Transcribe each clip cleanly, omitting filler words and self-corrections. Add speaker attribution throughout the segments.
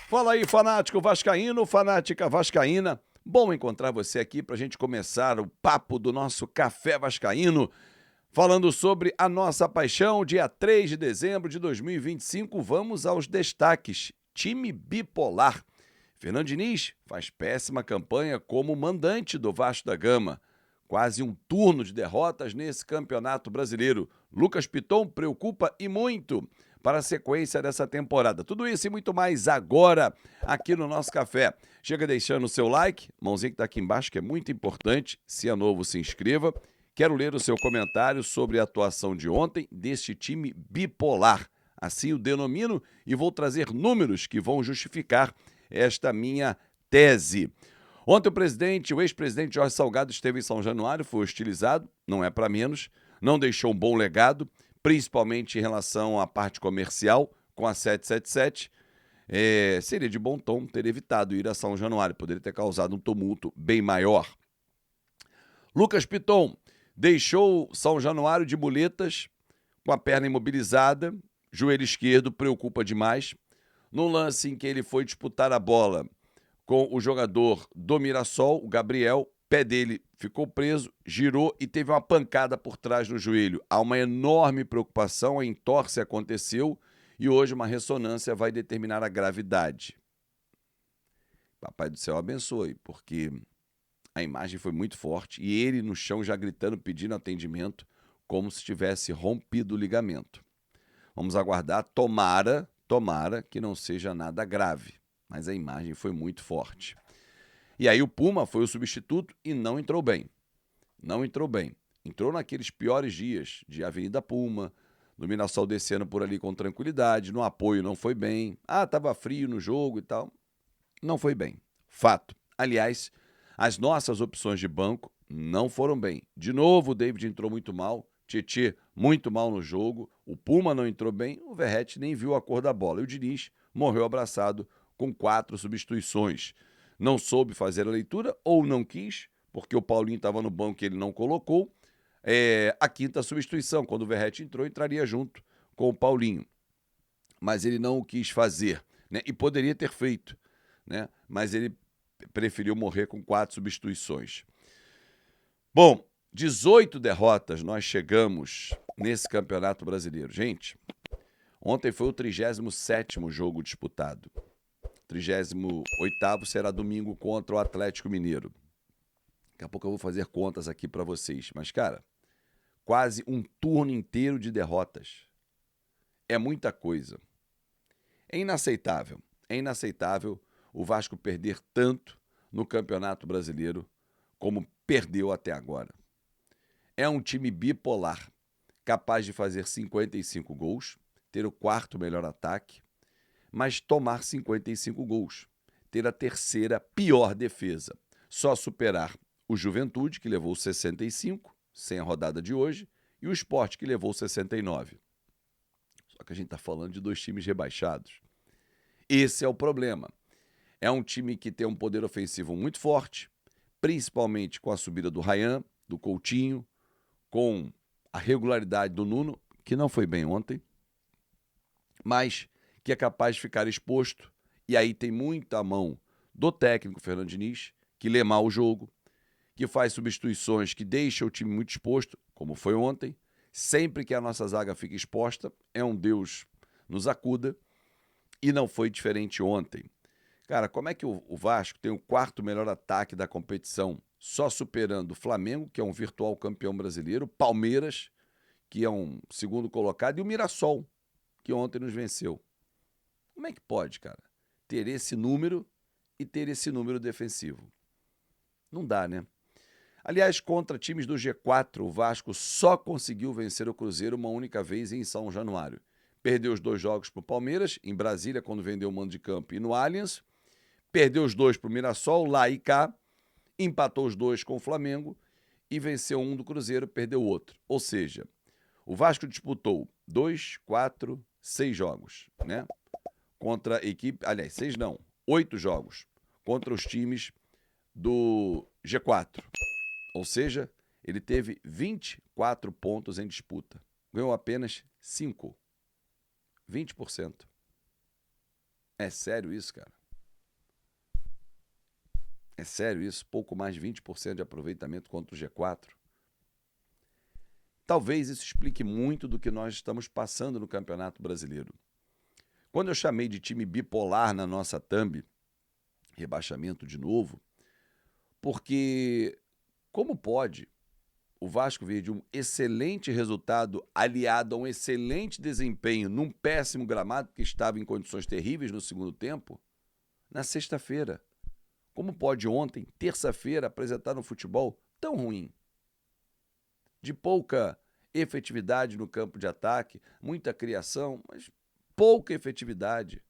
Speaker 1: Fala aí, fanático vascaíno, fanática vascaína. Bom encontrar você aqui para a gente começar o papo do nosso Café Vascaíno, falando sobre a nossa paixão. Dia 3 de dezembro de 2025, vamos aos destaques. Time bipolar. Fernando Diniz faz péssima campanha como mandante do Vasco da Gama. Quase um turno de derrotas nesse campeonato brasileiro. Lucas Piton preocupa e muito para a sequência dessa temporada. Tudo isso e muito mais agora aqui no nosso café. Chega deixando o seu like, mãozinha que está aqui embaixo, que é muito importante. Se é novo, se inscreva. Quero ler o seu comentário sobre a atuação de ontem deste time bipolar. Assim o denomino e vou trazer números que vão justificar esta minha tese. Ontem o ex-presidente Jorge Salgado esteve em São Januário, foi hostilizado, não é para menos, não deixou um bom legado, principalmente em relação à parte comercial, com a 777, seria de bom tom ter evitado ir a São Januário, poderia ter causado um tumulto bem maior. Lucas Piton deixou São Januário de muletas, com a perna imobilizada, joelho esquerdo preocupa demais, num lance em que ele foi disputar a bola com o jogador do Mirassol, o Gabriel, pé dele ficou preso, girou e teve uma pancada por trás do joelho. Há uma enorme preocupação, a entorse aconteceu e hoje uma ressonância vai determinar a gravidade. Papai do céu abençoe, porque a imagem foi muito forte e ele no chão já gritando, pedindo atendimento, como se tivesse rompido o ligamento. Vamos aguardar, tomara que não seja nada grave, mas a imagem foi muito forte. E aí o Puma foi o substituto e não entrou bem. Não entrou bem. Entrou naqueles piores dias de Avenida Puma, no Mirassol descendo por ali com tranquilidade, no apoio não foi bem. Estava frio no jogo e tal. Não foi bem. Fato. Aliás, as nossas opções de banco não foram bem. De novo, o David entrou muito mal, Tietê muito mal no jogo, o Puma não entrou bem, o Verratti nem viu a cor da bola. E o Diniz morreu abraçado com 4 substituições. Não soube fazer a leitura ou não quis, porque o Paulinho estava no banco e ele não colocou. A 5ª substituição, quando o Verratti entrou, entraria junto com o Paulinho. Mas ele não o quis fazer, né? E poderia ter feito, né? Mas ele preferiu morrer com 4 substituições. Bom, 18 derrotas nós chegamos nesse Campeonato Brasileiro. Gente, ontem foi o 37º jogo disputado. 38º será domingo contra o Atlético Mineiro. Daqui a pouco eu vou fazer contas aqui para vocês. Mas, cara, quase um turno inteiro de derrotas. É muita coisa. É inaceitável o Vasco perder tanto no Campeonato Brasileiro como perdeu até agora. É um time bipolar, capaz de fazer 55 gols, ter o 4º melhor ataque, mas tomar 55 gols, ter a 3ª pior defesa. Só superar o Juventude, que levou 65, sem a rodada de hoje, e o Sport, que levou 69. Só que a gente está falando de 2 times rebaixados. Esse é o problema. É um time que tem um poder ofensivo muito forte, principalmente com a subida do Ryan, do Coutinho, com a regularidade do Nuno, que não foi bem ontem, mas que é capaz de ficar exposto, e aí tem muita mão do técnico Fernando Diniz, que lê mal o jogo, que faz substituições que deixa o time muito exposto, como foi ontem. Sempre que a nossa zaga fica exposta, é um Deus nos acuda, e não foi diferente ontem. Cara, como é que o Vasco tem o 4º melhor ataque da competição, só superando o Flamengo, que é um virtual campeão brasileiro, Palmeiras, que é um 2º colocado, e o Mirassol, que ontem nos venceu? Como é que pode, cara, ter esse número e ter esse número defensivo? Não dá, né? Aliás, contra times do G4, o Vasco só conseguiu vencer o Cruzeiro uma única vez em São Januário. Perdeu os 2 jogos para o Palmeiras, em Brasília, quando vendeu o mando de campo, e no Allianz. Perdeu os 2 para o Mirassol, lá e cá. Empatou os 2 com o Flamengo e venceu um do Cruzeiro, perdeu o outro. Ou seja, o Vasco disputou 2, 4, 6 jogos, né? Contra a equipe, aliás, 6 não, 8 jogos contra os times do G4. Ou seja, ele teve 24 pontos em disputa. Ganhou apenas 5. 20%. É sério isso, cara? É sério isso? Pouco mais de 20% de aproveitamento contra o G4? Talvez isso explique muito do que nós estamos passando no Campeonato Brasileiro. Quando eu chamei de time bipolar na nossa thumb, rebaixamento de novo, porque como pode o Vasco vir de um excelente resultado aliado a um excelente desempenho num péssimo gramado que estava em condições terríveis no segundo tempo, na sexta-feira? Como pode ontem, terça-feira, apresentar um futebol tão ruim? De pouca efetividade no campo de ataque, muita criação, mas pouca efetividade.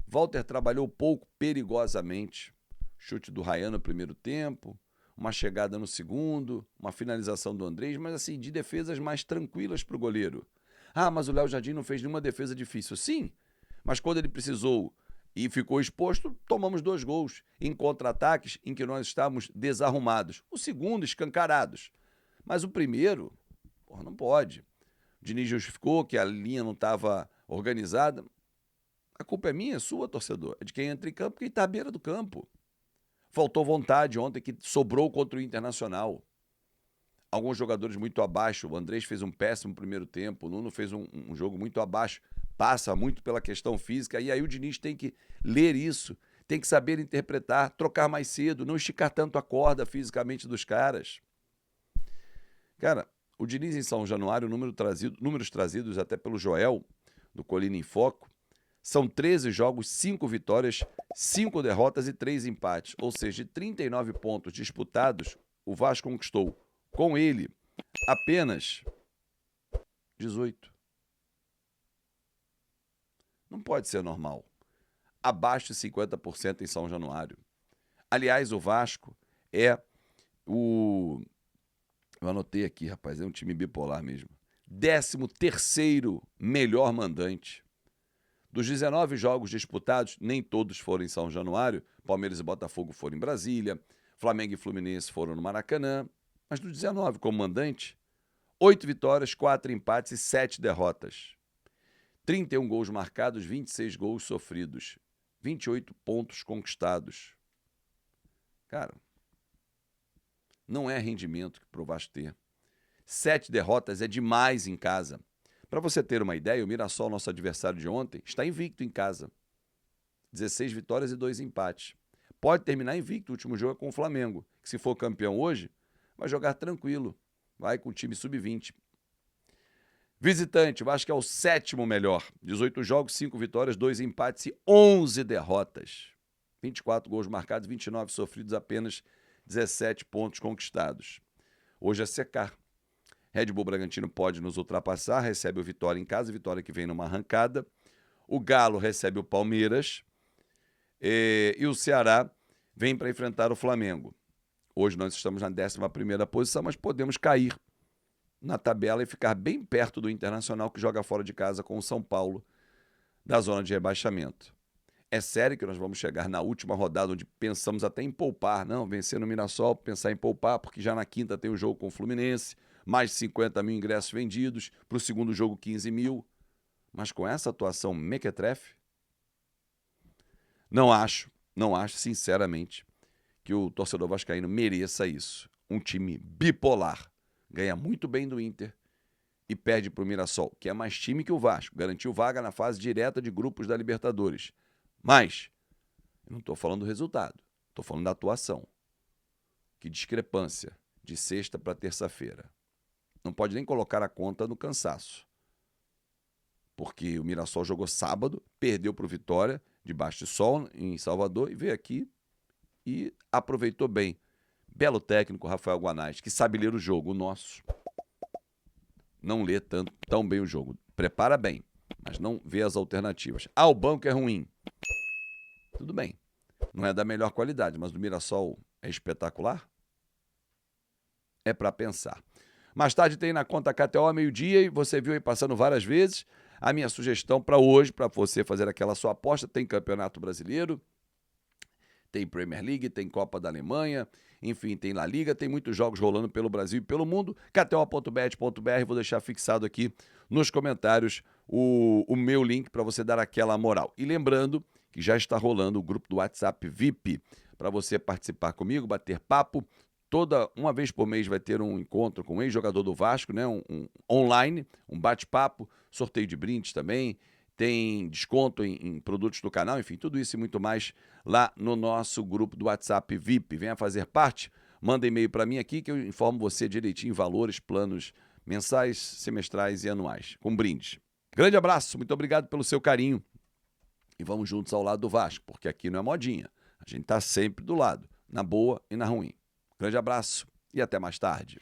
Speaker 1: Walter trabalhou pouco perigosamente. Chute do Ryan no primeiro tempo, uma chegada no segundo, uma finalização do Andrés, mas assim, de defesas mais tranquilas para o goleiro. Ah, mas o Léo Jardim não fez nenhuma defesa difícil. Sim, mas quando ele precisou e ficou exposto, tomamos 2 gols em contra-ataques em que nós estávamos desarrumados. O segundo, escancarados. Mas o primeiro, não pode. O Diniz justificou que a linha não estava organizada. A culpa é minha, é sua, torcedor. É de quem entra em campo, quem está à beira do campo. Faltou vontade ontem, que sobrou contra o Internacional. Alguns jogadores muito abaixo. O Andrés fez um péssimo primeiro tempo. O Nuno fez um jogo muito abaixo. Passa muito pela questão física. E aí o Diniz tem que ler isso. Tem que saber interpretar, trocar mais cedo, não esticar tanto a corda fisicamente dos caras. Cara, o Diniz em São Januário, números trazidos até pelo Joel, do Colina em Foco, são 13 jogos, 5 vitórias, 5 derrotas e 3 empates. Ou seja, de 39 pontos disputados, o Vasco conquistou, com ele, apenas 18. Não pode ser normal. Abaixo de 50% em São Januário. Aliás, o Vasco é o... Eu anotei aqui, rapaz, é um time bipolar mesmo. 13º melhor mandante. Dos 19 jogos disputados, nem todos foram em São Januário. Palmeiras e Botafogo foram em Brasília. Flamengo e Fluminense foram no Maracanã. Mas dos 19 como mandante, 8 vitórias, 4 empates e 7 derrotas. 31 gols marcados, 26 gols sofridos. 28 pontos conquistados. Cara, não é rendimento que pro Vasco ter. 7 derrotas é demais em casa. Para você ter uma ideia, o Mirassol, nosso adversário de ontem, está invicto em casa. 16 vitórias e 2 empates. Pode terminar invicto, o último jogo é com o Flamengo, que se for campeão hoje, vai jogar tranquilo. Vai com o time sub-20. Visitante, o Vasco é o 7º melhor. 18 jogos, 5 vitórias, 2 empates e 11 derrotas. 24 gols marcados, 29 sofridos, apenas 17 pontos conquistados. Hoje é secar. Red Bull Bragantino pode nos ultrapassar, recebe o Vitória em casa, Vitória que vem numa arrancada. O Galo recebe o Palmeiras e o Ceará vem para enfrentar o Flamengo. Hoje nós estamos na 11ª posição, mas podemos cair na tabela e ficar bem perto do Internacional, que joga fora de casa com o São Paulo, da zona de rebaixamento. É sério que nós vamos chegar na última rodada, onde pensamos até em poupar. Não, vencer no Mirassol, pensar em poupar, porque já na quinta tem o jogo com o Fluminense, mais de 50 mil ingressos vendidos, para o segundo jogo 15 mil. Mas com essa atuação mequetrefe, não acho sinceramente que o torcedor vascaíno mereça isso. Um time bipolar, ganha muito bem do Inter e perde para o Mirassol, que é mais time que o Vasco, garantiu vaga na fase direta de grupos da Libertadores. Mas, eu não estou falando do resultado, estou falando da atuação. Que discrepância de sexta para terça-feira. Não pode nem colocar a conta no cansaço. Porque o Mirassol jogou sábado, perdeu para o Vitória, debaixo de sol, em Salvador, e veio aqui e aproveitou bem. Belo técnico, Rafael Guanais, que sabe ler o jogo, o nosso. Não lê tão bem o jogo. Prepara bem, mas não vê as alternativas. Ah, o banco é ruim. Tudo bem. Não é da melhor qualidade, mas o Mirassol é espetacular? É para pensar. Mais tarde tem na conta KTO, meio-dia, e você viu aí passando várias vezes. A minha sugestão para hoje, para você fazer aquela sua aposta, tem Campeonato Brasileiro, Tem Premier League, tem Copa da Alemanha, enfim, tem La Liga, tem muitos jogos rolando pelo Brasil e pelo mundo. KTO.bet.br, vou deixar fixado aqui nos comentários o meu link para você dar aquela moral. E lembrando que já está rolando o grupo do WhatsApp VIP para você participar comigo, bater papo. Uma vez por mês vai ter um encontro com um ex-jogador do Vasco, né? Um online, um bate-papo, sorteio de brindes também, tem desconto em produtos do canal, enfim, tudo isso e muito mais lá no nosso grupo do WhatsApp VIP. Venha fazer parte, manda e-mail para mim aqui que eu informo você direitinho valores, planos mensais, semestrais e anuais, com brindes. Grande abraço, muito obrigado pelo seu carinho e vamos juntos ao lado do Vasco, porque aqui não é modinha, a gente tá sempre do lado, na boa e na ruim. Grande abraço e até mais tarde.